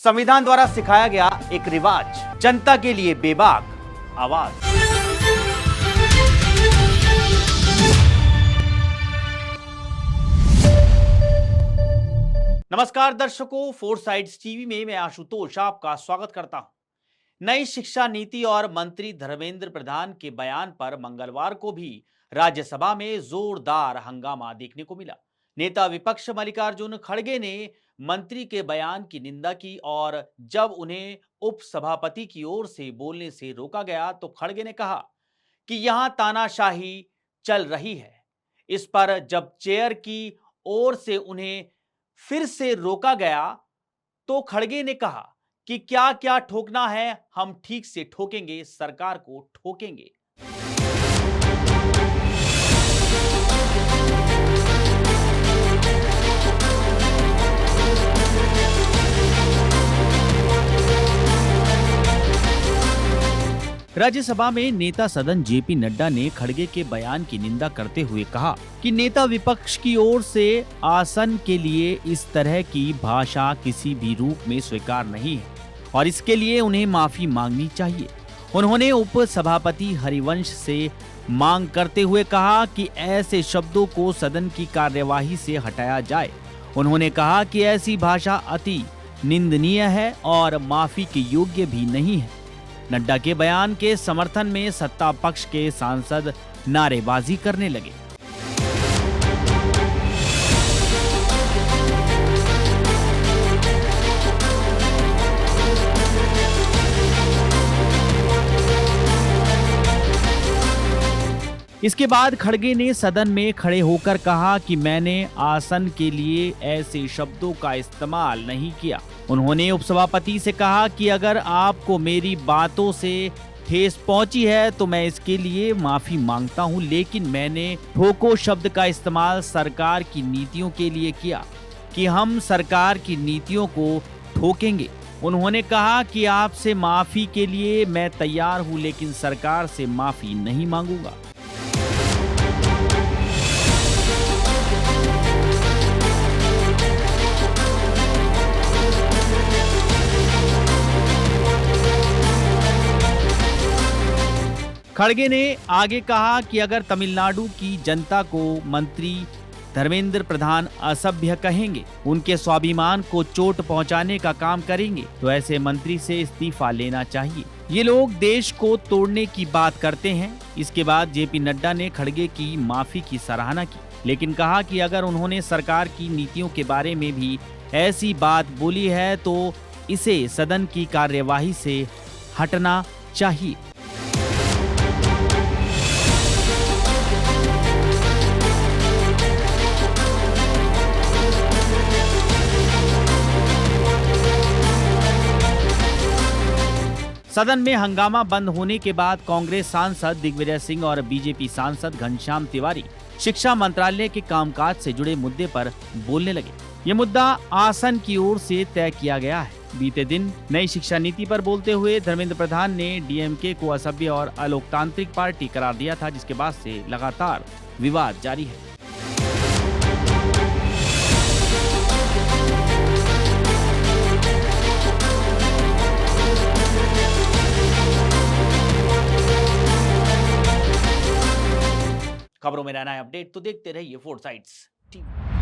संविधान द्वारा सिखाया गया एक रिवाज, जनता के लिए बेबाक आवाज। नमस्कार दर्शकों, फोर साइड्स टीवी में मैं आशुतोष आपका स्वागत करता हूं। नई शिक्षा नीति और मंत्री धर्मेंद्र प्रधान के बयान पर मंगलवार को भी राज्यसभा में जोरदार हंगामा देखने को मिला। नेता विपक्ष मल्लिकार्जुन खड़गे ने मंत्री के बयान की निंदा की और जब उन्हें उपसभापति की ओर से बोलने से रोका गया तो खड़गे ने कहा कि यहां तानाशाही चल रही है। इस पर जब चेयर की ओर से उन्हें फिर से रोका गया तो खड़गे ने कहा कि क्या क्या ठोकना है हम ठीक से ठोकेंगे, सरकार को ठोकेंगे। राज्यसभा में नेता सदन जेपी नड्डा ने खड़गे के बयान की निंदा करते हुए कहा कि नेता विपक्ष की ओर से आसन के लिए इस तरह की भाषा किसी भी रूप में स्वीकार नहीं है और इसके लिए उन्हें माफी मांगनी चाहिए। उन्होंने उप सभापति हरिवंश से मांग करते हुए कहा कि ऐसे शब्दों को सदन की कार्यवाही से हटाया जाए। उन्होंने कहा कि ऐसी भाषा अति निंदनीय है और माफी के योग्य भी नहीं है। नड्डा के बयान के समर्थन में सत्ता पक्ष के सांसद नारेबाजी करने लगे। इसके बाद खड़गे ने सदन में खड़े होकर कहा कि मैंने आसन के लिए ऐसे शब्दों का इस्तेमाल नहीं किया। उन्होंने उपसभापति से कहा कि अगर आपको मेरी बातों से ठेस पहुंची है तो मैं इसके लिए माफी मांगता हूं, लेकिन मैंने ठोको शब्द का इस्तेमाल सरकार की नीतियों के लिए किया कि हम सरकार की नीतियों को ठोकेंगे। उन्होंने कहा कि आपसे माफी के लिए मैं तैयार हूं, लेकिन सरकार से माफी नहीं मांगूंगा। खड़गे ने आगे कहा कि अगर तमिलनाडु की जनता को मंत्री धर्मेंद्र प्रधान असभ्य कहेंगे, उनके स्वाभिमान को चोट पहुंचाने का काम करेंगे तो ऐसे मंत्री से इस्तीफा लेना चाहिए। ये लोग देश को तोड़ने की बात करते हैं। इसके बाद जेपी नड्डा ने खड़गे की माफी की सराहना की, लेकिन कहा कि अगर उन्होंने सरकार की नीतियों के बारे में भी ऐसी बात बोली है तो इसे सदन की कार्यवाही से हटना चाहिए। सदन में हंगामा बंद होने के बाद कांग्रेस सांसद दिग्विजय सिंह और बीजेपी सांसद घनश्याम तिवारी शिक्षा मंत्रालय के कामकाज से जुड़े मुद्दे पर बोलने लगे। ये मुद्दा आसन की ओर से तय किया गया है। बीते दिन नई शिक्षा नीति पर बोलते हुए धर्मेंद्र प्रधान ने डीएमके को असभ्य और अलोकतांत्रिक पार्टी करार दिया था, जिसके बाद से लगातार विवाद जारी है। खबरों में रहना है अपडेट तो देखते रहिए फोर साइड्स टीवी।